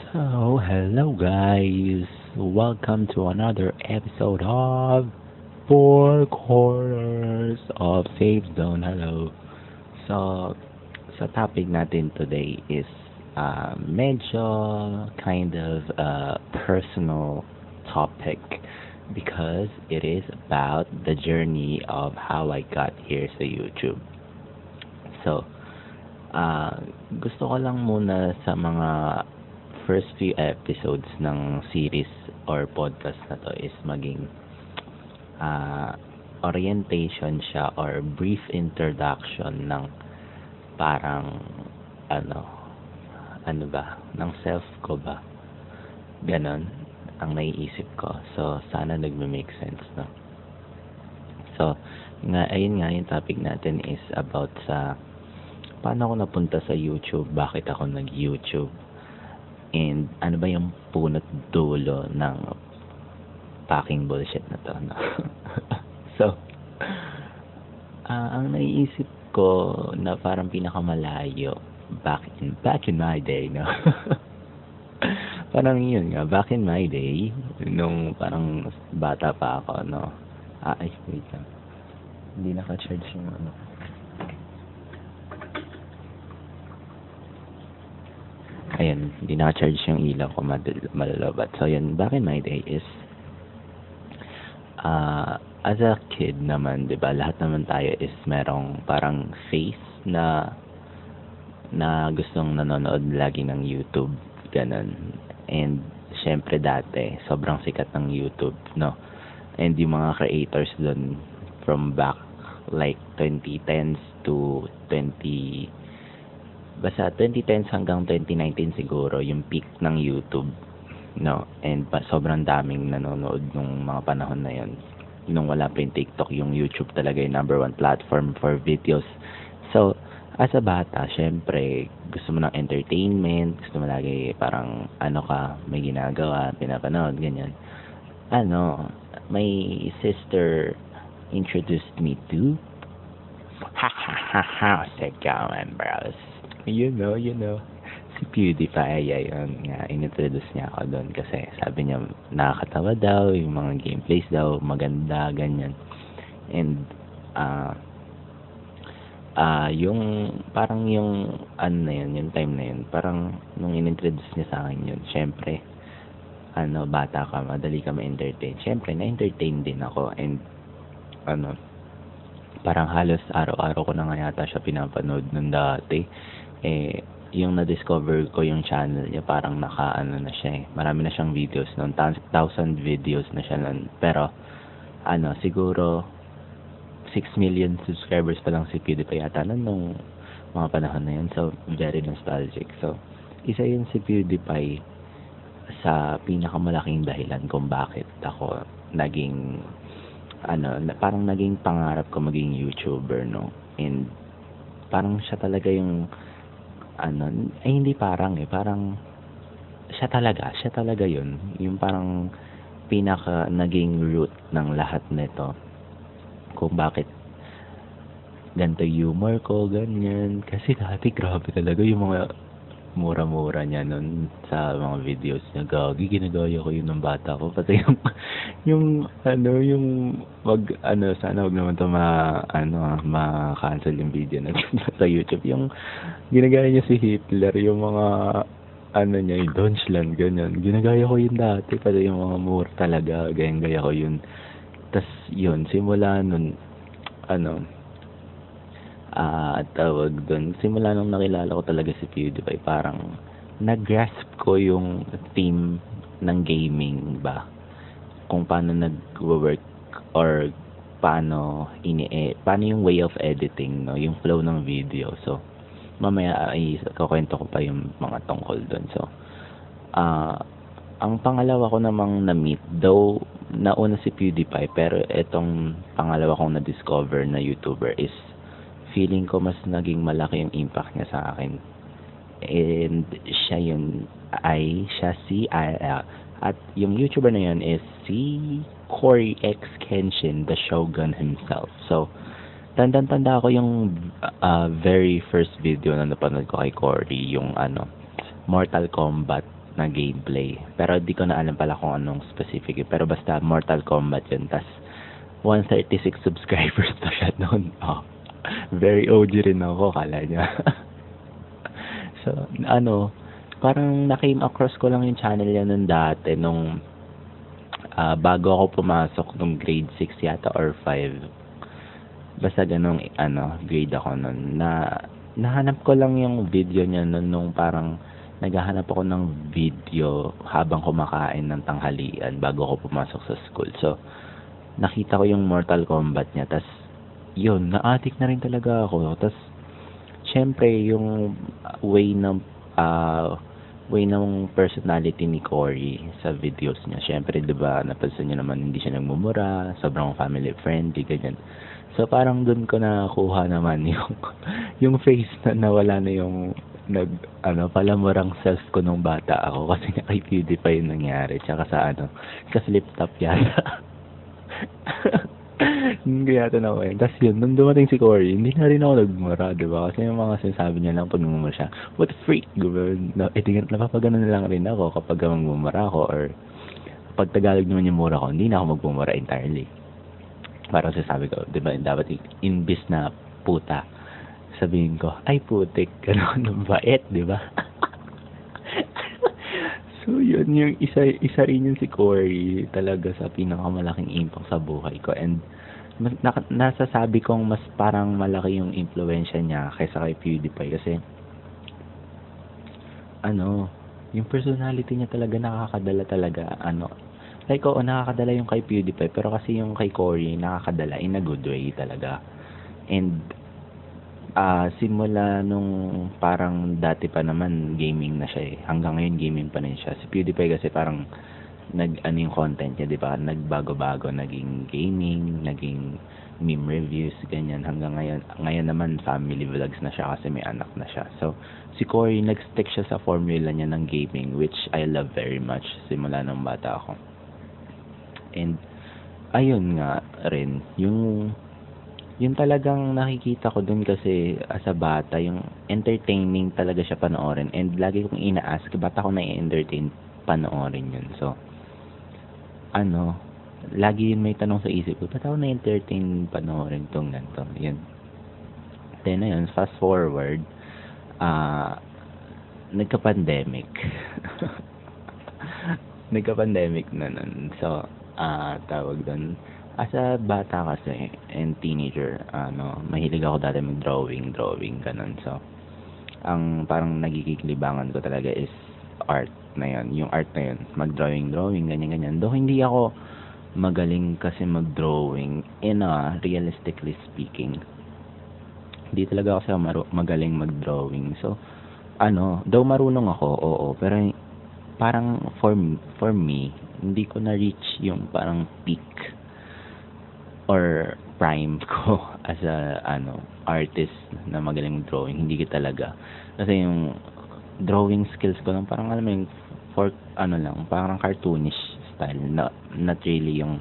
So, hello guys. Welcome to another episode of Four Corners of Safe Zone. Hello. So, topic natin today is medyo kind of a personal topic because it is about the journey of how I got here sa YouTube. So, ah gusto ko lang muna sa mga first few episodes ng series or podcast na 'to is maging, ah, orientation siya or brief introduction ng parang ano, ano ba, ng self ko ba, gano'n ang naiisip ko. So, sana nagme-make sense 'no. So, ayun nga yung topic natin is about sa paano ako napunta sa YouTube, bakit ako nag-YouTube, and ano ba yung punot dulo ng packing bullshit na 'to 'no. So, ang naiisip ko na parang pinakamalayo back in my day 'no. Parang yun nga, back in my day, nung parang bata pa ako 'no. Ay wait lang, hindi naka-charge yung ano. Ayan, hindi naka-charge yung ilaw ko, malalobat. So, yun, back in my day is, as a kid naman, di ba, lahat naman tayo is merong parang face na gustong nanonood lagi ng YouTube, ganun. And, syempre dati, sobrang sikat ng YouTube, no? And yung mga creators dun from back, like, 2010s to 2010s hanggang 2019 siguro yung peak ng YouTube, no? And sobrang daming nanonood nung mga panahon na yon. Nung wala pa yung TikTok, yung YouTube talaga yung number one platform for videos. So, as a bata, syempre, gusto mo ng entertainment, gusto mo lagi parang ano ka, may ginagawa, pinapanood, ganyan. My sister introduced me to Segawan Bros. You know, si PewDiePie, ayun nga, inintroduce niya ako doon kasi sabi niya nakakatawa daw, yung mga gameplays daw, maganda, ganyan. And, yung, parang yung, ano na yun, yung time na yun, parang nung inintroduce niya sa akin yun, syempre, bata ka, madali ka ma-entertain. Syempre, na-entertain din ako and, parang halos araw-araw ko na nga yata siya pinapanood nung dati. Yung na-discover ko yung channel niya, parang na siya marami na siyang videos noon, 1,000 videos na siya noon. Pero siguro 6 million subscribers pa lang si PewDiePie yata nung mga panahon na yun. So very nostalgic. So isa yun si PewDiePie sa pinakamalaking dahilan kung bakit ako naging parang naging pangarap ko maging YouTuber, no? And parang siya talaga yung hindi parang siya talaga yun, yung parang pinaka naging root ng lahat nito kung bakit ganito humor ko, ganyan. Kasi dati grabe talaga yung mga mura-mura niya nun sa mga videos niya. Gagi, ginagaya ko yun ng bata ko. Pati yung sana wag naman to ma-cancel yung video na sa YouTube. Yung ginagaya niya si Hitler, yung mga niya, yung Deutschland, ganyan. Ginagaya ko yun dati. Pati yung mga mura talaga, gaya ko yun. Tas yun, simula nun, tawag doon, simula nung nakilala ko talaga si PewDiePie, parang nag-grasp ko yung theme ng gaming ba, kung paano nag-work or paano yung way of editing, no, yung flow ng video. So mamaya ay kukwento ko pa yung mga tungkol doon. So ang pangalawa ko namang na-meet, though nauna si PewDiePie, pero etong pangalawa kong na-discover na YouTuber is feeling ko mas naging malaki yung impact niya sa akin. And siya si at yung YouTuber na yun is si Cory X Kenshin, the Shogun himself. So, tanda ko yung very first video na napanood ko kay Cory, yung Mortal Kombat na gameplay. Pero di ko na alam pala kung anong specific. Pero basta Mortal Kombat yun. Tas 136 subscribers na siya noon. Oh, very OG rin ako, kala niya. So, parang na-came across ko lang yung channel yan nung dati, nung bago ako pumasok nung grade 6 yata or 5. Basta ganong grade ako nun. Nahanap ko lang yung video niya nun nung parang naghahanap ako ng video habang kumakain ng tanghalian bago ako pumasok sa school. So, nakita ko yung Mortal Kombat niya. Tas, yun, na-addict na rin talaga ako. Tas, syempre, yung way ng personality ni Cory sa videos niya. Syempre, di ba, napansin niyo naman, hindi siya nagmumura, sobrang family friendly, ganyan. So, parang dun ko nakuha naman yung face na nawala na yung palamurang self ko nung bata ako kasi nga kay PewDiePie yung nangyari. Tsaka sa flip top yata. Hindi yata na ako yun. Tapos yun, nung dumating si Cory, hindi na rin ako nagmura, diba? Kasi yung mga sinasabi niya lang pag nagmumura siya, what a freak, diba? Napapagano na lang rin ako kapag magmumura ako, or pag Tagalog naman yung mura ko, hindi na ako magmumura entirely. Parang sasabi ko, diba, dapat imbis na puta, sabihin ko, ay putik, gano'n, bait, diba? So, yun, yung isa rin yun si Cory talaga sa pinakamalaking impact sa buhay ko. And nasasabi kong mas parang malaki yung influensya niya kaysa kay PewDiePie kasi yung personality niya talaga nakakadala talaga. Like, oo, nakakadala yung kay PewDiePie, pero kasi yung kay Cory nakakadala in a good way talaga. And simula nung parang dati pa naman gaming na siya eh. Hanggang ngayon gaming pa rin siya. Si PewDiePie kasi parang yung content niya, di ba? Nagbago-bago, naging gaming, naging meme reviews, ganyan. Hanggang ngayon naman family vlogs na siya kasi may anak na siya. So, si Cory nag-stick siya sa formula niya ng gaming, which I love very much simula nung bata ako. And ayun nga rin, yung talagang nakikita ko dun kasi as a bata, yung entertaining talaga siya panoorin. And lagi kong ina-ask, ba't ako na-entertain panoorin yun? So, lagi yun may tanong sa isip ko, ba't ako na-entertain panoorin tong ganito? Yun. Then, ayun, fast forward, nagka-pandemic. Nagka-pandemic na nun. So, tawag dun, as a bata kasi and teenager, mahilig ako dati mag-drawing, ganun. So, ang parang nagkikilibangan ko talaga is art na yun. Yung art na yun, mag-drawing, ganyan. Though hindi ako magaling kasi mag-drawing, realistically speaking, hindi talaga kasi ako magaling mag-drawing. So, though marunong ako, oo, pero parang for me, hindi ko na-reach yung parang peak or prime ko as a artist na magaling drawing. Hindi ko talaga, kasi yung drawing skills ko lang parang alam mo yung parang cartoonish style, not really yung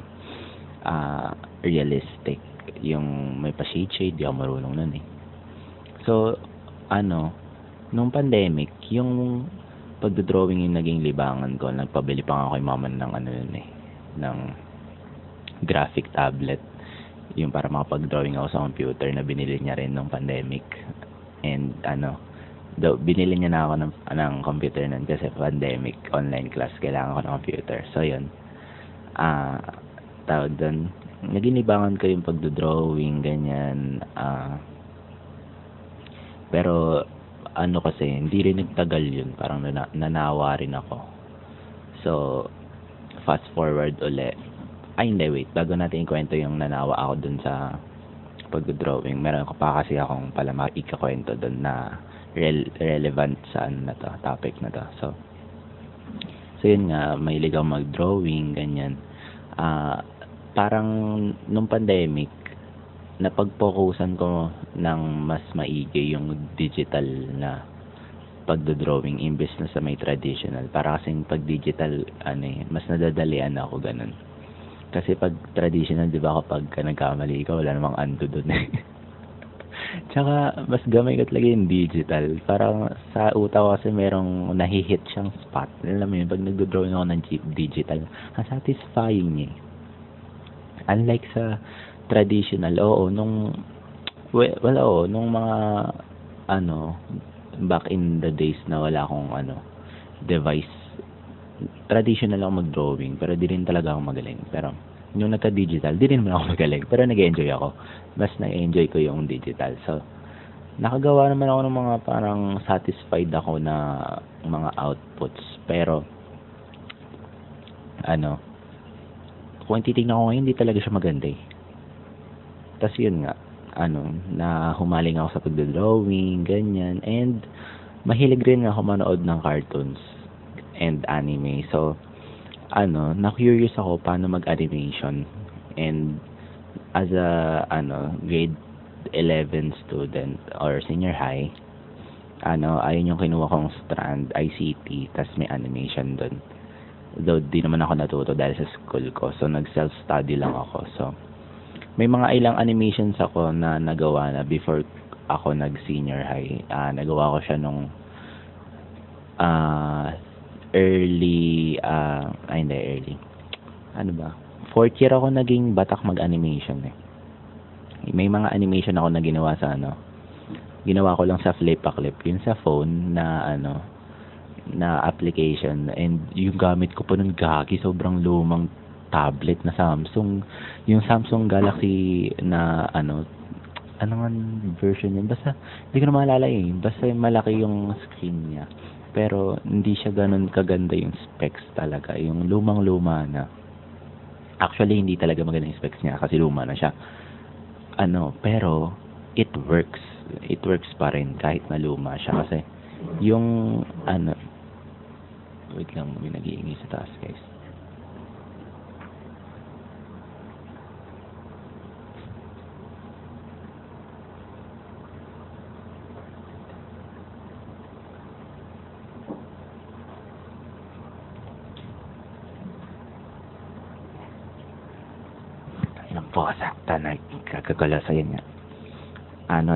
realistic, yung may pa shade di ako marunong nun eh. So nung pandemic, yung pagdodrawing yung naging libangan ko. Nagpabili pa nga ako kay mama ng ng graphic tablet, yung para makapag-drawing ako sa computer, na binili niya rin nung pandemic. And binili niya na ako ng computer nun kasi pandemic, online class, kailangan ko ng computer. So yun, tawag doon, naging libangan ko yung pagdodrawing, ganyan. Pero kasi hindi rin nagtagal yun, parang nanawa rin ako. So fast forward ulit, wait, bago natin ikwento yung nanawa ako dun sa pag-drawing, meron ko pa kasi akong pala maikakwento dun na relevant sa topic na to. So yun nga, mahilig ako mag-drawing, ganyan. Parang nung pandemic, napag-focusan ko ng mas maigi yung digital na pagdodrawing imbes na sa may traditional. Para kasing pag digital, mas nadadalian ako, ganun. Kasi pag traditional, di ba, kapag nagkamali ka, wala namang undo dun eh. Tsaka mas gamay ko talaga yung digital. Parang sa utak ko kasi merong nahi-hit siyang spot. Alam mo yun, pag nagdo-drawing ako ng digital, ang satisfying niya. Unlike sa traditional, oo, oo, nung mga, ano, back in the days na wala akong, device, traditional ako mag-drawing, pero di rin talaga ako magaling. Pero, yung nagka-digital, di rin naman ako magaling, pero nag-enjoy ako. Mas na-enjoy ko yung digital. So, nakagawa naman ako ng mga parang satisfied ako na mga outputs. Pero, kung titignan ko ngayon, hindi talaga siya maganda eh. Tapos yun nga, na humaling ako sa pagdodrawing, ganyan. And, mahilig rin ako manood ng cartoons and anime. So, na-curious ako paano mag-animation. And, as a, grade 11 student or senior high, ayun yung kinuha kong strand, ICT, tas may animation doon. Though, di naman ako natuto dahil sa school ko. So, nag-self-study lang ako. So, may mga ilang animations ako na nagawa na before ako nag-senior high. Nagawa ko siya nung early. Ano ba? Fourth year ako naging batak mag-animation eh. May mga animation ako na ginawa sa ginawa ko lang sa Flip-a-Clip. Yun sa phone na na application, and yung gamit ko pa nun gagi, sobrang lumang tablet na Samsung, yung Samsung Galaxy na ano nga version yun, basta hindi ko na maalala basta malaki yung screen niya, pero hindi siya ganun kaganda yung specs talaga, yung lumang luma na, actually hindi talaga maganda yung specs niya kasi luma na siya, pero it works pa rin kahit na luma siya, kasi yung wait lang, may nag-iingay sa taas guys. Yan po, sakta na kagagala sa yan nga.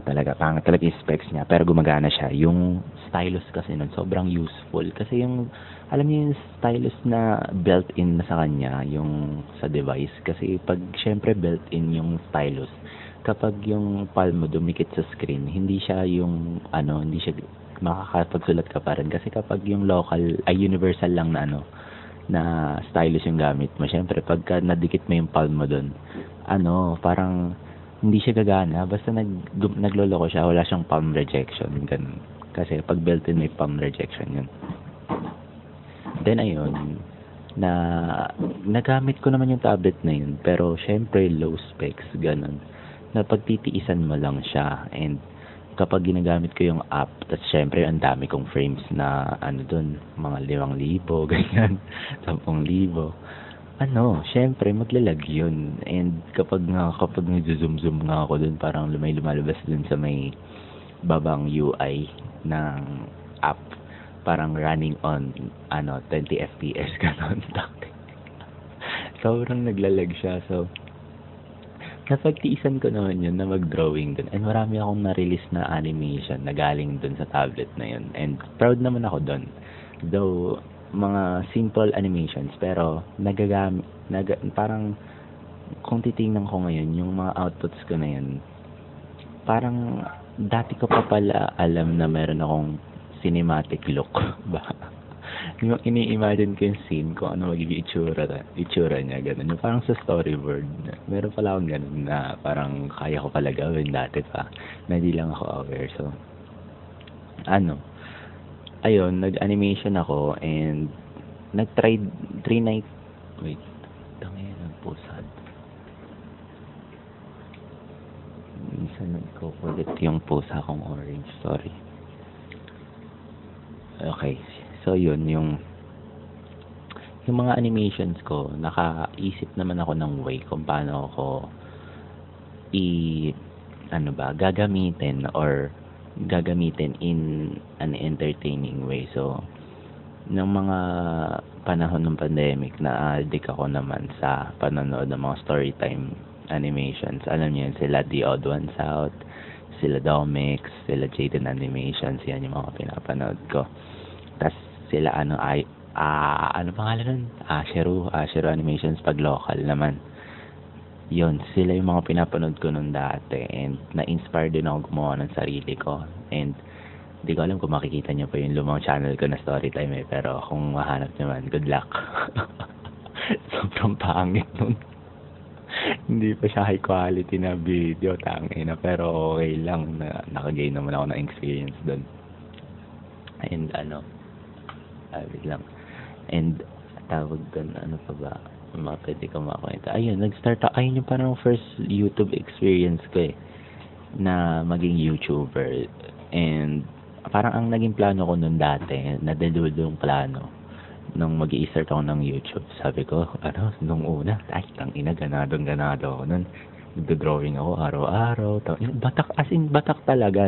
Talaga, pangit talaga yung specs niya, pero gumagana siya. Yung stylus kasi nun, sobrang useful. Kasi yung, alam niyo yung stylus na built-in na sa kanya, yung sa device. Kasi pag, syempre built-in yung stylus, kapag yung palm mo dumikit sa screen, hindi siya yung, hindi siya, makakapagsulat ka pa rin. Kasi kapag yung local, universal lang na na stylus yung gamit mo, syempre pagka nadikit mo yung palm mo dun, parang, hindi siya gagana, basta nagloloko siya, wala siyang palm rejection, ganun. Kasi pag built-in may palm rejection yun. Then ayun, nagamit ko naman yung tablet na yun, pero syempre low specs, ganun. Na pagtitiisan mo lang siya, and kapag ginagamit ko yung app, tapos syempre ang dami kong frames na dun, mga 5,000, ganyan, 10,000. Syempre maglalag yun. And kapag nag-zoom nga ako dun, parang lumalabas dun sa may babang UI ng app, parang running on 20 FPS ganon. Sobrang naglalag siya. So napagtiisan ko naman yun na mag-drawing dun, and marami akong na-release na animation na galing dun sa tablet na yun, and proud naman ako dun, though mga simple animations, pero parang kung titingnan ko ngayon yung mga outputs ko na yun, parang dati ko pa pala alam na meron akong cinematic look ba. Yung ini-imagine ko yung scene kung ano magiging itsura niya, ganun. Yung parang sa storyboard, meron pala akong ganun na parang kaya ko pala gawin dati pa, na hindi lang ako aware. So ayun, nag-animation ako, and nag-try wait, tangin, nagpusad. Minsan nagkukulit yung pusa kong orange, sorry. Okay, so yun, yung mga animations ko, nakaisip naman ako ng way kung paano ako gagamitin in an entertaining way. So, nung mga panahon ng pandemic, na-addict ako naman sa panonood ng mga storytime animations. Alam niyo yun, sila The Odd Ones Out, sila Domix, sila Jaden Animations, yan yung mga pinapanood ko. Tas sila ano pangalan nun? Asheru Animations pag local naman. Yun, sila yung mga pinapanood ko nung dati, and na-inspire din ako gumawa ng sarili ko. And di ko alam kung makikita niyo pa yung lumang channel ko na Storytime pero kung mahanap naman, good luck. Sobrang pangit nun. Hindi pa siya high quality na video, tangina, pero okay lang na nakagain naman ako ng experience doon. And wait lang. And tawag doon, ano pa ba? Pwede ko makakwenta. Ayun, ayun yung parang first YouTube experience ko na maging YouTuber. And parang ang naging plano ko nun dati, nadalul yung plano nung mag-i-start ako ng YouTube. Sabi ko, nung una, tangina, ganado ako nun. Nagdo-drawing ako araw-araw. Batak talaga.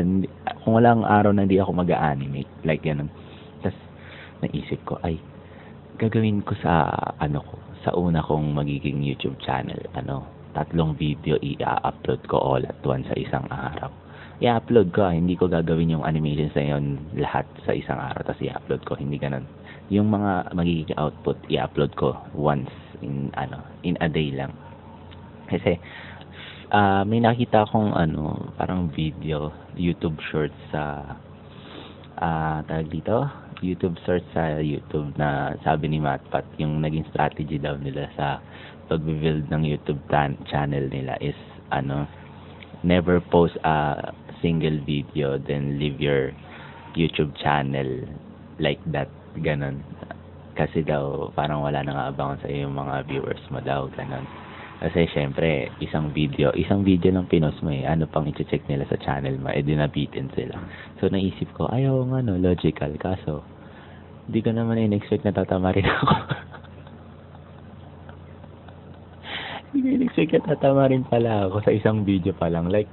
Kung walang araw na hindi ako mag-animate. Like, ganun. Tapos, naisip ko, gagawin ko sa una kong magiging YouTube channel, 3 video i-upload ko all at once sa isang araw. I-upload ko, hindi ko gagawin yung animations na yun lahat sa isang araw tapos i-upload ko, hindi ganun. Yung mga magiging output i-upload ko once in a day lang. Kasi may nakita akong parang video, YouTube shorts sa tawag dito, YouTube search sa YouTube na sabi ni Matpat, yung naging strategy daw nila sa pag-build ng YouTube channel nila is never post a single video then leave your YouTube channel like that, ganon. Kasi daw parang wala nang aabangan sa iyo yung mga viewers mo daw, ganon. Kasi syempre, isang video lang pinost mo ano pang i-check nila sa channel mo, di nabitin sila. So naisip ko, ayaw nga logical, kaso di ko naman in-expect na tatama rin ako. Hindi ko in-expect na tatama rin pala ako sa isang video pa lang. Like,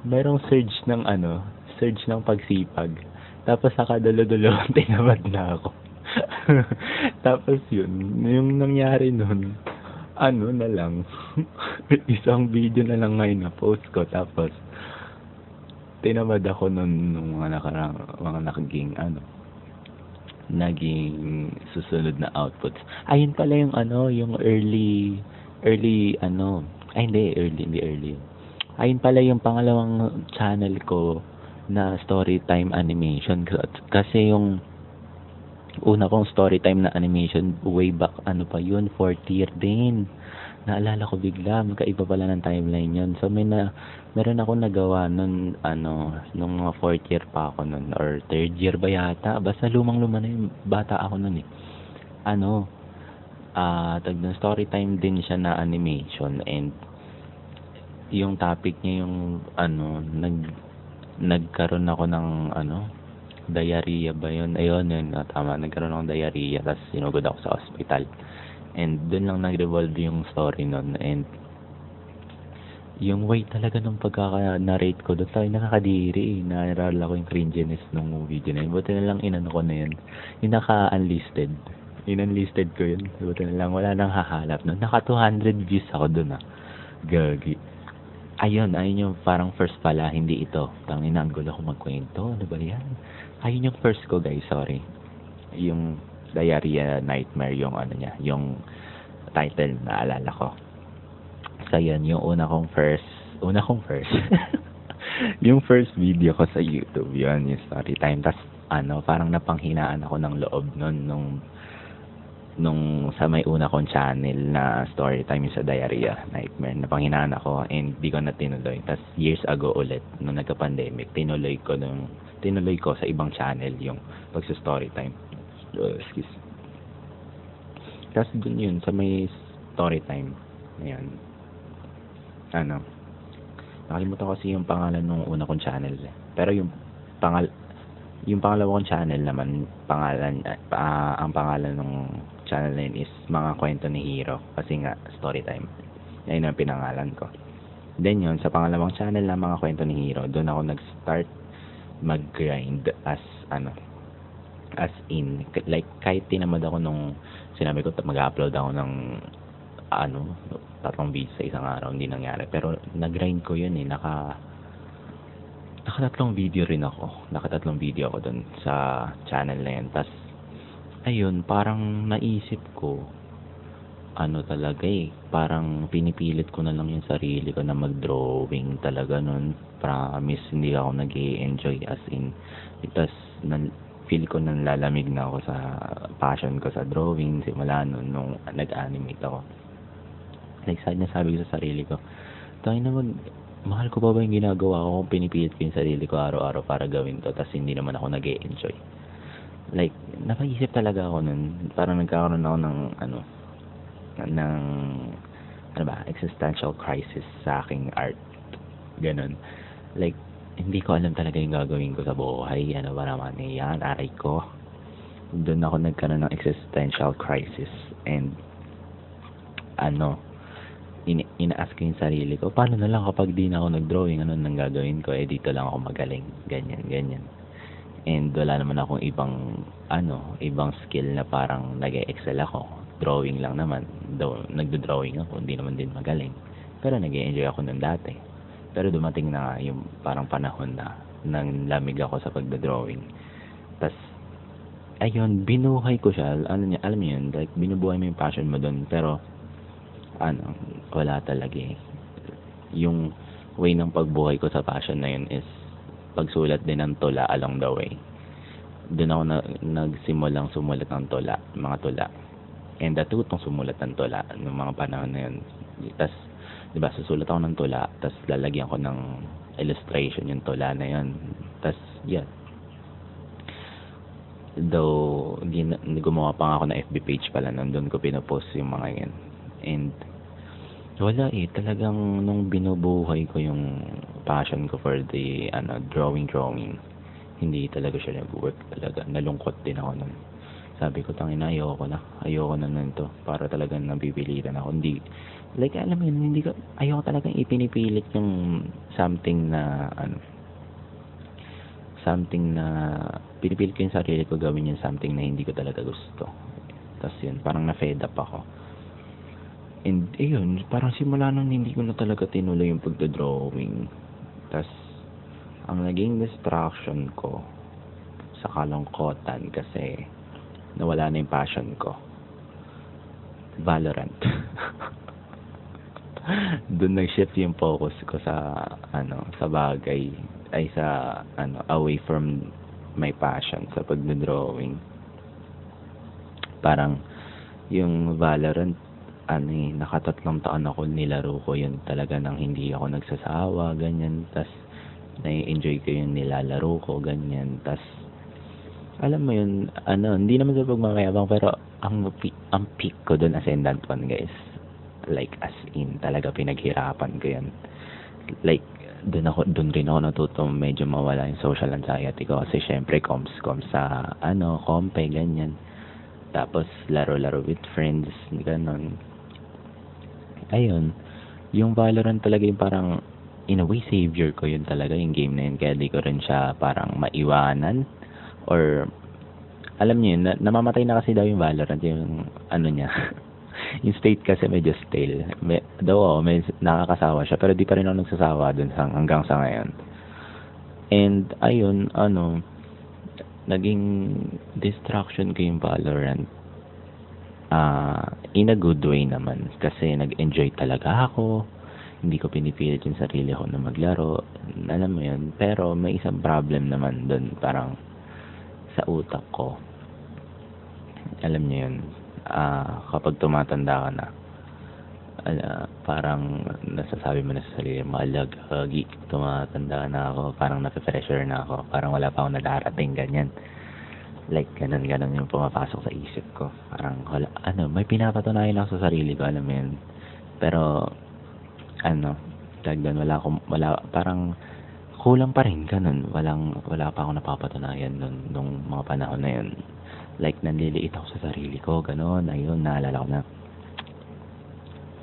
mayroong surge ng pagsipag. Tapos saka dulo-dulo, tinamad na ako. Tapos yun, yung nangyari nun, na lang, isang video na lang ngayon na post ko. Tapos, tinamad ako nun nung mga naging susunod na outputs. Ayun pala yung yung early hindi early. Ayun pala yung pangalawang channel ko na Storytime Animation. Kasi yung una kong Storytime na animation way back, pa yun, 4th year din. Naalala ko bigla, magkaiba pala ng timeline yun. So meron ako nagawa nun, nung mga 4th year pa ako nun, or 3rd year ba yata. Basta lumang-luma na yung bata ako nun Storytime din siya na animation, and yung topic niya yung nagkaroon ako ng diarrhea ba yun? Ayun, tama, nagkaroon ako ng diarrhea, tapos sinugod ako sa hospital. And doon lang nag-revolve yung story nun. And yung way talaga nung pagkaka-narrate ko doon, tayo nakakadiri Naalala ko yung cringiness nung video na yun. Buti na lang ko na yun. Yung naka-unlisted. In-unlisted ko yun. Buti na lang, wala nang hahanap nun. Naka 200 views ako doon Gagi. Ayun yung parang first pala, hindi ito. Tangina, ang gulo ko magkwento. Ano ba yan? Ayun yung first ko, guys, sorry. Yung Diarrhea Nightmare, yung yung title, naalala ko. So yun, yung una kong first yung first video ko sa YouTube, yun, yung Storytime. Tas parang napanghinaan ako ng loob nung sa may una kong channel na Storytime, yung sa Diarrhea Nightmare. Napanghinaan ako and di ko na tinuloy. Tas years ago ulit, nung nagka-pandemic, tinuloy ko sa ibang channel yung pagsa-Storytime. Excuse. Tapos dun yun, sa may Storytime. Ayan. Nakalimutan ko kasi yung pangalan ng una kong channel. Pero yung pangalawa kong channel naman, ang pangalan ng channel na yun is Mga Kwento ni Hero. Kasi nga, Storytime. Yan ang pinangalan ko. Then yun, sa pangalawang channel na Mga Kwento ni Hero, doon ako nag-start mag-grind as in, like, kahit tinamad ako nung sinabi ko mag-upload ako ng 3 videos sa isang araw, hindi nangyari. Pero nag-grind ko yun Nakatatlong video ako dun sa channel na yun. Tas, ayun, parang naisip ko, ano talaga parang pinipilit ko na lang yung sarili ko na mag-drawing talaga nun. Promise, hindi ako nag-enjoy as in. Tas, feel ko nanlalamig na ako sa passion ko sa drawing simula nun nung nag-animate ako. Like, sabi ko sa sarili ko, tayo na mahal ko pa ba yung ginagawa ko kung pinipilit ko yung sarili ko araw-araw para gawin to, tas hindi naman ako nag-enjoy. Like, napaisip talaga ako nun, parang nagkakaroon ako ng existential crisis sa aking art. Ganon. Like, hindi ko alam talaga yung gagawin ko sa buhay. Ano ba naman yan? Aray ko. Doon ako nagkaroon ng existential crisis. And, ina-ask ko yung sarili ko, paano na lang kapag di na ako nag-drawing, ano nang gagawin ko? Dito lang ako magaling. Ganyan. And wala naman akong ibang skill na parang nag-excel ako. Drawing lang naman. Though, nagdo-drawing ako, hindi naman din magaling. Pero nag-enjoy ako nun dati. Pero dumating na yung parang panahon na nang lamig ako sa pagdo-drawing. Tas, ayun, binuhay ko siya. Alam mo yun, like, binubuhay mo yung passion mo dun. Pero, wala talaga Yung way ng pagbuhay ko sa passion na yun is pagsulat din ng tula along the way. Doon ako nagsimulang sumulat ng tula, mga tula. And natutong sumulat ng tula ng mga panahon na yun. Tas, diba, susulat ako ng tula, tas lalagyan ko ng illustration yung tula na yun. Tas, yeah. Though, gumawa pa nga ako ng FB page pala, doon ko pinopost yung mga yan. And, wala talagang nung binubuhay ko yung passion ko for the, drawing, hindi talaga siya nag-work talaga. Nalungkot din ako nun. Sabi ko, tangina, ayoko na nito. Para talagang nabibilitan ako. Hindi, like, alam mo yun, ayoko talagang ipinipilit yung something na pinipilit ko yung sarili ko gawin yung something na hindi ko talaga gusto. Tapos yun, parang na-fed up ako. And, ayun, parang simula nung hindi ko na talaga tinuloy yung pagdodrawing. Tapos, ang naging distraction ko sa kalungkotan kasi nawala na yung passion ko. Valorant. Doon nag-shift yung focus ko sa bagay ay sa away from my passion sa pagdodrawing. Parang yung Valorant nakatatlong taon ako nilaro ko yun talaga nang hindi ako nagsasawa, ganyan. Tas nai-enjoy ko yung nilalaro ko, ganyan. Tas alam mo yun, hindi naman sa pagmamayabang, pero ang peak ko doon Ascendant 1, guys. Like, as in, talaga pinaghirapan ko yan. Like, doon rin ako natuto medyo mawala yung social anxiety ko kasi syempre comms sa kompe, ganyan. Tapos laro with friends, ganon. Ayun, yung Valorant talaga yung parang in a way savior ko yun talaga yung game na yun, kaya di ko rin siya parang maiwanan or alam niyo yun, namamatay na kasi daw yung Valorant, yung niya yung state kasi medyo stale. May nakakasawa siya, pero di pa rin ako nagsasawa dun hanggang sa ngayon. And ayun, naging distraction ko yung Valorant. In a good way naman, kasi nag-enjoy talaga ako. Hindi ko pinipilit yung sarili ko na maglaro. Alam mo yun, pero may isang problem naman dun, parang sa utak ko. Alam niyo yun, kapag tumatanda ka na, parang nasasabi mo na sa sarili mo, gagi, tumatanda na ako, parang nape-pressure na ako, parang wala pa akong nadarating, ganyan. Like, ganun yung pumapasok sa isip ko. Parang, may pinapatunayan ako sa sarili ko, alam mo yun. Pero, parang, kulang pa rin, ganun. Wala pa akong napapatunayan nung mga panahon na yun. Like, nanliliit ako sa sarili ko, ganun, ayun, naalala ko na.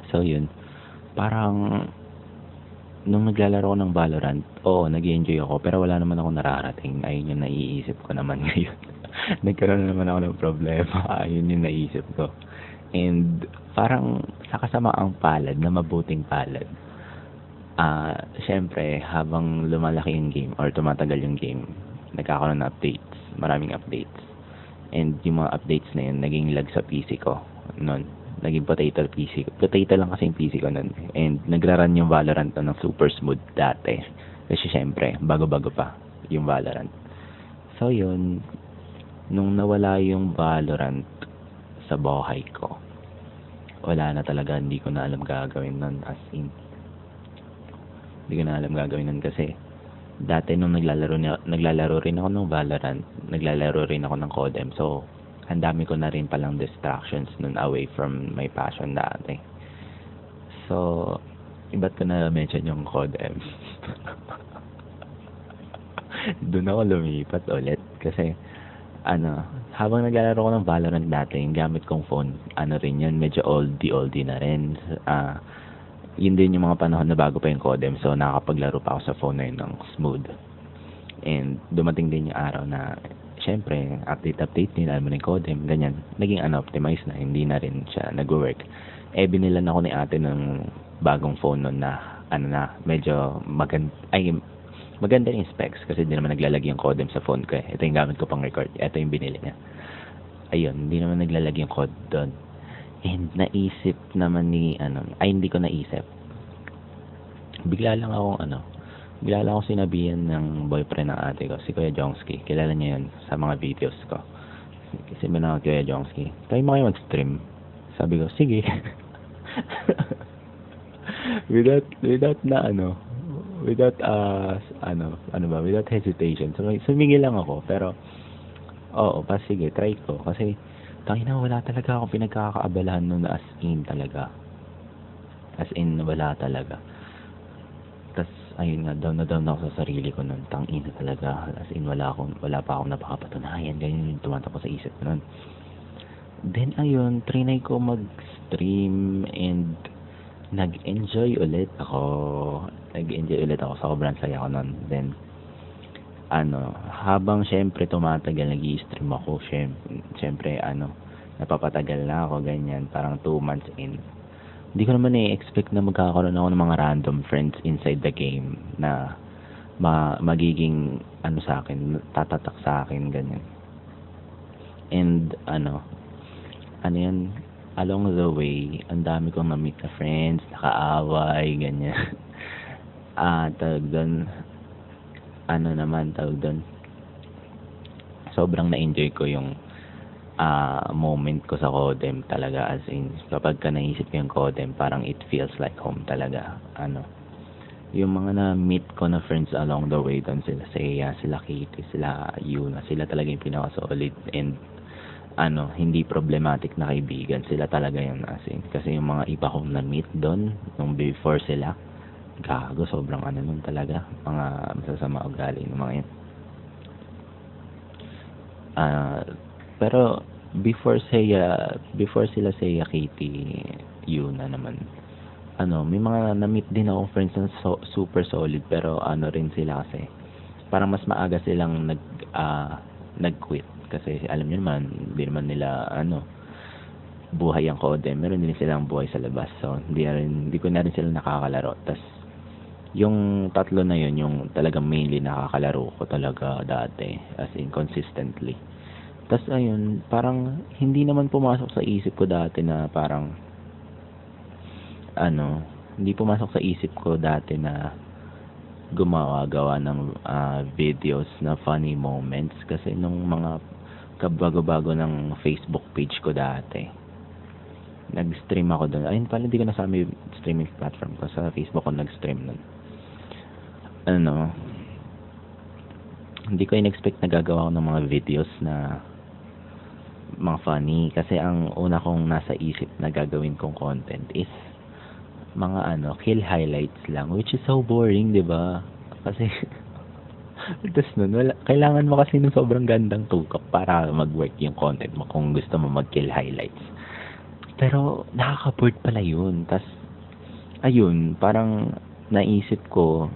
So, yun, parang, nung naglalaro ko ng Valorant, nag-enjoy ako, pero wala naman ako nararating. Ayun yung naiisip ko naman ngayon. Nagkaroon naman ako ng problema. Ayun yung naisip ko. And, parang, sa kasamaang palad, na mabuting palad, Syempre, habang lumalaki yung game or tumatagal yung game, nagkakaroon ng updates, maraming updates. And yung mga updates na yun, naging lag sa PC ko noon. Naging potato PC ko. Potato lang kasi yung PC ko noon. And nagra-run yung Valorant ng super smooth dati. Kasi syempre, bago-bago pa yung Valorant. So yun, nung nawala yung Valorant sa buhay ko, wala na talaga, hindi ko na alam gagawin nun, as in. Hindi ko na alam gagawin nun kasi dati nung naglalaro rin ako ng Valorant, naglalaro rin ako ng CODM. So, ang dami ko na rin palang distractions nun away from my passion dati. So, iba't ko na mention yung CODM. Doon ako lumipat ulit kasi habang naglalaro ko ng Valorant dati, yung gamit kong phone, rin yun, medyo oldie na rin. Yun din yung mga panahon na bago pa yung CODM, so nakakapaglaro pa ako sa phone na yun ng smooth. And dumating din yung araw na, syempre, update din, alam mo na yung CODM, ganyan, naging unoptimized na, hindi na rin siya nag-work. Binilan ako ni ate ng bagong phone nun na, medyo maganda yung specs kasi hindi naman naglalagay yung codem sa phone ko. Ito yung gamit ko pang record. Ito yung binili niya. Ayun, hindi naman naglalagay yung code doon. And naisip naman hindi ko naisip. Bigla lang akong sinabihan ng boyfriend ng ate ko, si Kuya Jongsky. Kilala niya yun sa mga videos ko. Kasi ba na Kuya Jongsky, try mo kayo mag-stream. Sabi ko, sige. without without hesitation. So, sumingil lang ako, pero oo, sige, try ko. Kasi tangina, wala talaga akong pinagkakaabalahan noon, as in talaga. As in, wala talaga. Tas ayun nga, down ako sa sarili ko noon. Tangina talaga. As in, wala pa akong napakapatunayan. Ganyan yung tumatakbo sa isip ko noon. Then ayun, trinay ko mag-stream and nag-enjoy ulit ako. Sobrang saya ko nun. Then, habang syempre tumatagal, nag-i-stream ako, syempre, napapatagal na ako, ganyan, parang 2 months in. Hindi ko naman expect na magkakaroon ako ng mga random friends inside the game na magiging, sa akin, tatatak sa akin, ganyan. And, yan, along the way, ang dami kong na-meet na friends, nakaaway, ganyan. Tawag doon, sobrang na-enjoy ko yung moment ko sa CODM talaga, as in, kapag ka naisip ko yung CODM, parang it feels like home talaga. Yung mga na-meet ko na friends along the way doon, sila Seiya, sila Kitty, sila Yuna, sila talaga yung pinaka-solid and hindi problematic na kaibigan. Sila talaga yun, as in. Kasi yung mga iba kong na-meet doon, nung before sila, gago, sobrang nun talaga. Mga masasama ugali ng mga yun. Pero, before sila Seiya, Kitty, Yuna naman, may mga na-meet din akong friends na super solid, pero rin sila kasi, parang mas maaga silang nag-quit. Kasi alam niyo naman, hindi naman nila buhay ang CODM, meron din silang buhay sa labas, so hindi ko na rin sila nakakalaro. Tas yung tatlo na yun, yung talagang mainly nakakalaro ko talaga dati, as in consistently. Tas ayun, parang hindi naman pumasok sa isip ko dati na parang hindi pumasok sa isip ko dati na gawa ng videos na funny moments. Kasi nung mga kabago-bago ng Facebook page ko dati, nag-stream ako doon. Ayun pala, hindi ko nasama yung streaming platform ko. Sa Facebook ko nag-stream nun. Hindi ko in-expect na gagawa ko ng mga videos na mga funny. Kasi ang una kong nasa isip na gagawin kong content is mga kill highlights lang, which is so boring, di ba? Kasi tapos nun, kailangan mo kasi ng sobrang gandang tukap para mag-work yung content mo kung gusto mo mag-kill highlights. Pero nakaka-bored pala yun. Tapos ayun, parang naisip ko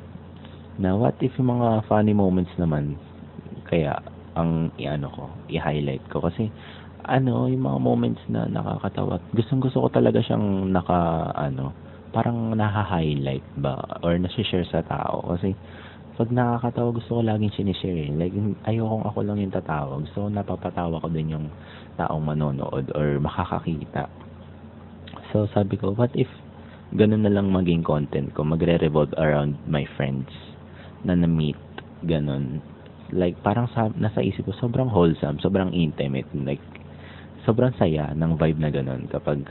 na what if yung mga funny moments naman kaya ang i-highlight ko. Kasi yung mga moments na nakakatawa, gustong gusto ko talaga siyang parang naha-highlight ba or nasi-share sa tao. Kasi pag nakakatawa gusto ko laging sinishare. Like ayokong ako lang yung tatawa. Gusto ko napapatawa ko din yung taong manonood or makakakita. So sabi ko, what if ganun na lang maging content ko, magre-revolve around my friends na na-meet, ganun. Like, parang nasa isip ko, sobrang wholesome, sobrang intimate, like, sobrang saya ng vibe na ganun kapag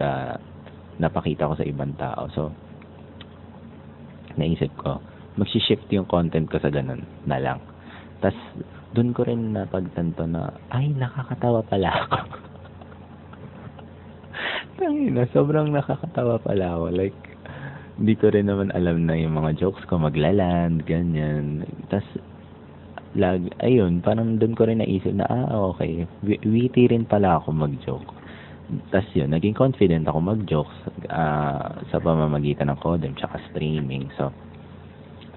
napakita ko sa ibang tao. So, naisip ko, mag-shift yung content ko sa ganun na lang. Tas, dun ko rin napagtanto na, ay, nakakatawa pala ako. Tangina, sobrang nakakatawa pala ako. Like, hindi ko rin naman alam na yung mga jokes ko maglaland, ganyan. Tas, ayun, parang doon ko rin naisip na, okay, witty rin pala ako mag-joke. Tas yun, naging confident ako mag-jokes sa pamamagitan ng Codem tsaka streaming. So,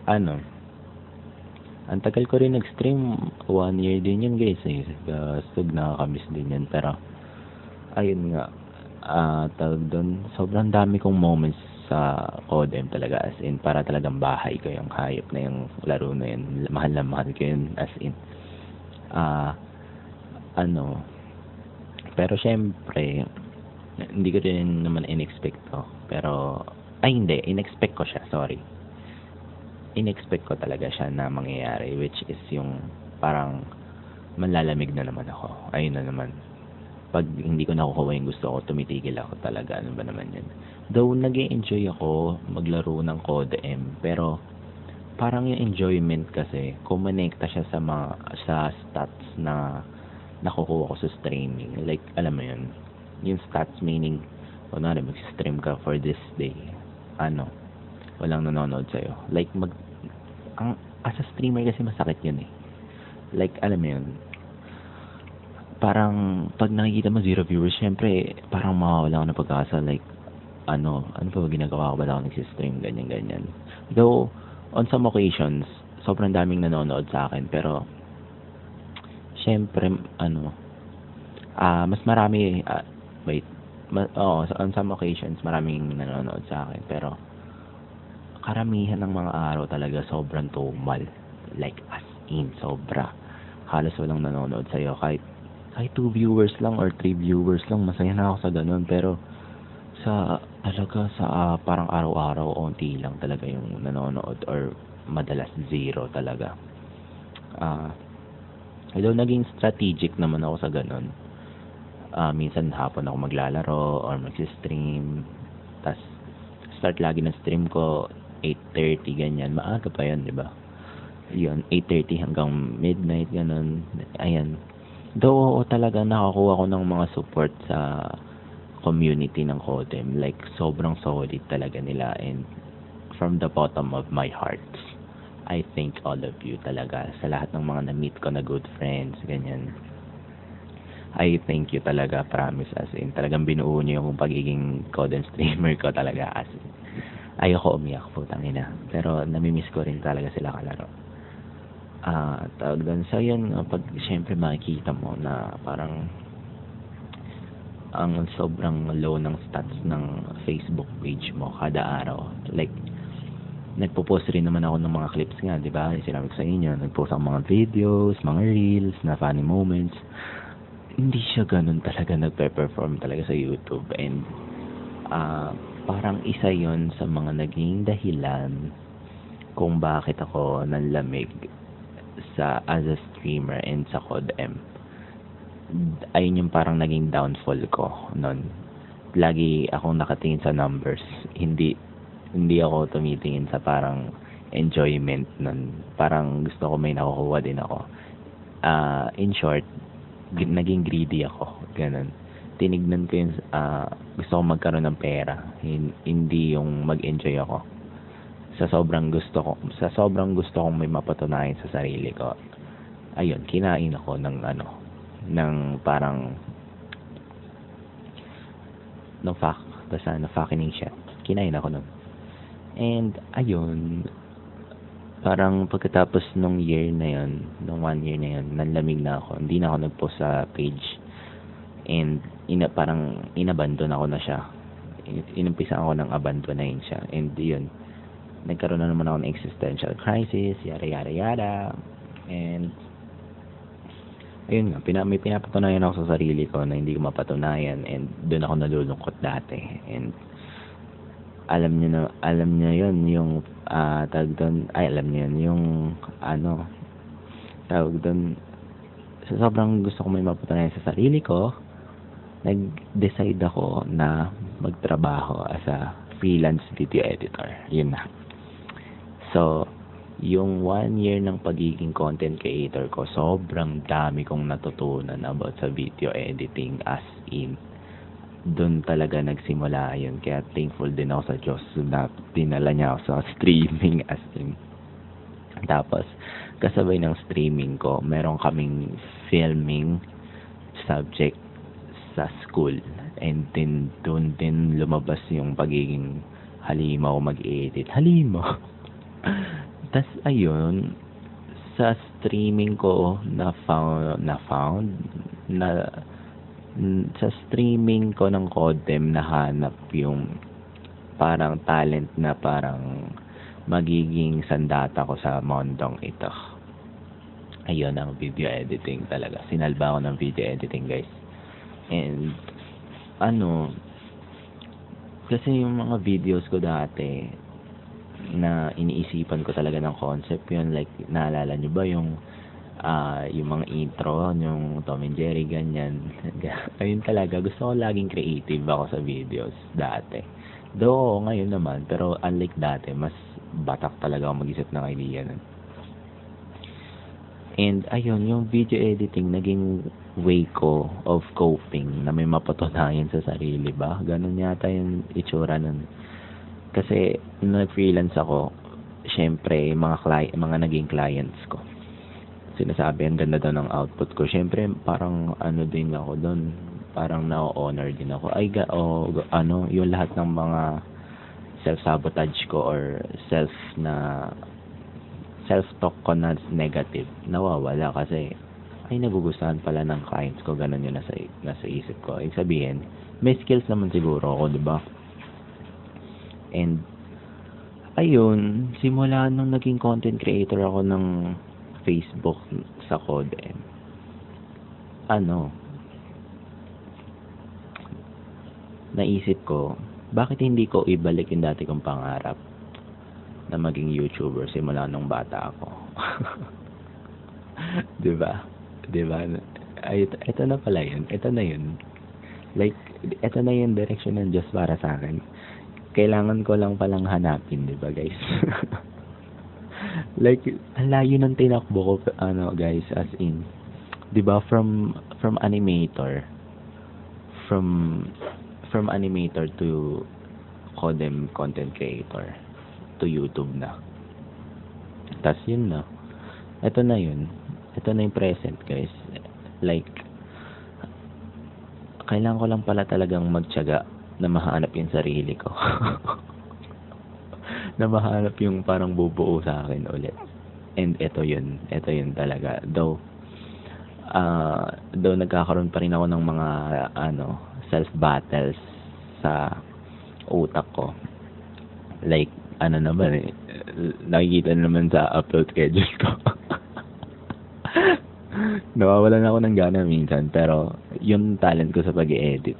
ang tagal ko rin nag-stream, 1 year din yun guys eh. Stug nakakamiss din yan. Pero, ayun nga, tawag doon, sobrang dami kong moments sa Codem talaga, as in para talagang bahay ko yung hayop na yung laro na yun. Mahal na mahal ko yun, as in pero syempre hindi ko rin naman in-expect to, pero hindi, in-expect ko siya, sorry, in-expect ko talaga siya na mangyayari, which is yung parang manlalamig na naman ako. Ayun na naman, pag hindi ko nakukuha yung gusto ko, tumitigil ako talaga. Ano ba naman yun? Though nag-e-enjoy ako maglaro ng Codem, pero parang yung enjoyment kasi kumonekta siya sa stats na nakukuha ko sa streaming. Like, alam mo yun, yung stats meaning, kunwari mag-stream ka for this day, walang nanonood sa'yo. Like, as a streamer kasi masakit yun eh. Like, alam mo yun, parang pag nakikita mo 0 viewers, syempre parang mawawala ako ng pag-asa. Like, ano pa ba ginagawa ko? Ba't ako nagsistream? Ganyan. Though, on some occasions, sobrang daming nanonood sa akin. Pero, syempre, mas marami, on some occasions, maraming nanonood sa akin. Pero, karamihan ng mga araw talaga sobrang tumal. Like, as in, sobra. Halos walang nanonood sa'yo. Kahit 2 viewers lang or 3 viewers lang, masaya na ako sa ganun. Pero, sa parang araw-araw, onti lang talaga yung nanonood or madalas 0 talaga. Although naging strategic naman ako sa ganun. Minsan hapon ako maglalaro or mag-stream. Tas start lagi ng stream ko 8:30 ganyan. Maaga pa 'yan, 'di ba? 'Yun, 8:30 hanggang midnight ganun. Ayan. Though talaga nakakuha ko ng mga support sa community ng Codem. Like, sobrang solid talaga nila, and from the bottom of my heart, I thank all of you talaga sa lahat ng mga na-meet ko na good friends, ganyan. I thank you talaga, promise, as in talagang binuo niyo yung pagiging Codem streamer ko talaga, as in. Ayoko umiyak, putang ina. Pero namimiss ko rin talaga sila kalaro. Tawag doon. So yun, pag syempre makikita mo na parang ang sobrang low ng stats ng Facebook page mo kada araw. Like, nagpo-post rin naman ako ng mga clips nga, di ba? Sinabi ko sa inyo, nagpost ako mga videos, mga reels, na funny moments. Hindi siya ganun talaga nagpe-perform talaga sa YouTube. And parang isa yon sa mga naging dahilan kung bakit ako nanlamig as a streamer and sa Codem. Ayun yung parang naging downfall ko noon. Lagi akong nakatingin sa numbers. Hindi ako tumitingin sa parang enjoyment nun. Parang gusto ko may nakukuha din ako. In short, naging greedy ako. Ganun. Tinignan ko yung gusto ko magkaroon ng pera. Hindi yung mag-enjoy ako. Sa sobrang gusto kong may mapatunayan sa sarili ko. Ayun, kinain ako ng parang basta fucking shit. Kinain ako nun. And ayun, parang pagkatapos nung year na yun, nung 1 year na yun, nanlamig na ako. Hindi na ako nagpost sa page. And parang inabandon ako na siya. inumpisan ako ng abandonahin siya. And yun, nagkaroon na naman ako ng existential crisis, yada. And ayun nga, may pinapatunayan ako sa sarili ko na hindi ko mapatunayan, and doon ako nalulungkot dati. And alam niyo yun, yung tawag doon, alam niyo yun, yung tawag doon, sobrang gusto ko may mapatunayan sa sarili ko, nag-decide ako na magtrabaho as a freelance video editor. Yun na. So, yung 1 year ng pagiging content creator ko, sobrang dami kong natutunan about sa video editing, as in. Doon talaga nagsimula yun. Kaya thankful din ako sa Diyos na dinala niya ako sa streaming, as in. Tapos, kasabay ng streaming ko, meron kaming filming subject sa school. And then, doon din lumabas yung pagiging halimaw mag-edit. Halimaw! Tas ayun, sa streaming ko sa streaming ko ng Codem nahanap yung parang talent na parang magiging sandata ko sa mondong ito. Ayun ang video editing talaga. Sinalba ko ng video editing, guys. And kasi yung mga videos ko dati na iniisipan ko talaga ng concept yun, like naalala nyo ba yung mga intro yung Tom and Jerry, ganyan. Ayun talaga, gusto ko laging creative ako sa videos dati, though ngayon naman, pero unlike dati, mas batak talaga ako mag-isip ng idea nun. And ayun, yung video editing naging way ko of coping, na may mapatunayan sa sarili ba, ganun yata yung itsura nun. Kasi nung nag-freelance ako, syempre mga naging clients ko, sinasabi ang ganda daw ng output ko. Syempre parang din ako doon, parang na-honor din ako. Yung lahat ng mga self-sabotage ko or self-talk ko na negative, nawawala kasi ay nagugustuhan pala ng clients ko, ganun yung nasa isip ko. Ibig sabihin, may skills naman siguro ako, di ba? And ayun, simula nung naging content creator ako ng Facebook sa Codem, naisip ko, bakit hindi ko ibalik yung dati kong pangarap na maging YouTuber simula nung bata ako? Diba? Ay, ito na pala yun. Ito na yun. Like, ito na yung direction ng Diyos para sa akin. Kailangan ko lang palang hanapin, di ba, guys? Like, ang layo ng tinakbo ko, guys, as in, di ba, from animator to Codem content creator to YouTube na. Tas yun na. Ito na yun. Ito na yung present, guys. Like, kailangan ko lang pala talagang magtiyaga na mahanap yung sarili ko. Na mahanap yung parang bubuo sa akin ulit. And ito yun talaga. Though nagkakaroon pa rin ako ng mga self-battles sa utak ko. Like, nakikita naman sa upload schedule ko. Nawawalan ako ng gana minsan, pero yung talent ko sa pag-edit,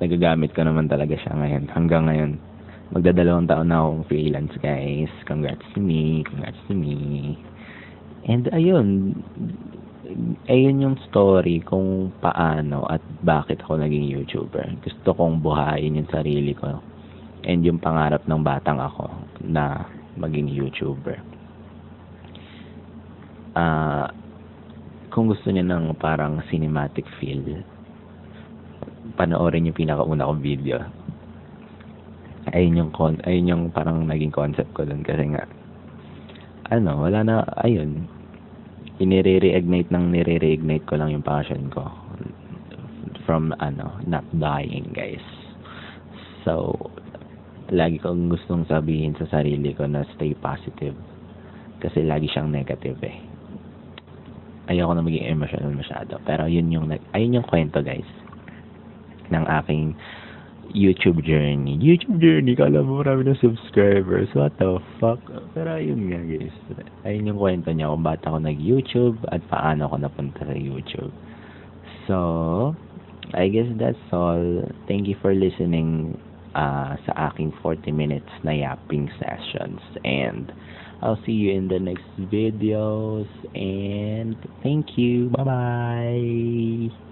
nagagamit ko naman talaga siya ngayon. Hanggang ngayon, magdadalawang taon na akong freelance, guys. Congrats to me. And ayun yung story kung paano at bakit ako naging YouTuber. Gusto kong buhayin yung sarili ko and yung pangarap ng batang ako na maging YouTuber. Kung gusto niyo ng parang cinematic feel, panoorin yung pinakauna kong video. Ayun yung parang naging concept ko dun, kasi nga wala na, ayun, nire-reignite ko lang yung passion ko from not dying, guys. So lagi kong gustong sabihin sa sarili ko na stay positive, kasi lagi siyang negative ayoko na maging emotional masyado. Pero ayun yung kwento, guys, ng aking YouTube journey. YouTube journey, kala mo marami ng subscribers. What the fuck? Pero ayun nga guys. Ayun yung kwento niya kung ba't ako nag-YouTube at paano ako napunta sa YouTube. So, I guess that's all. Thank you for listening sa aking 40 minutes na yapping sessions. And I'll see you in the next videos. And thank you. Bye-bye.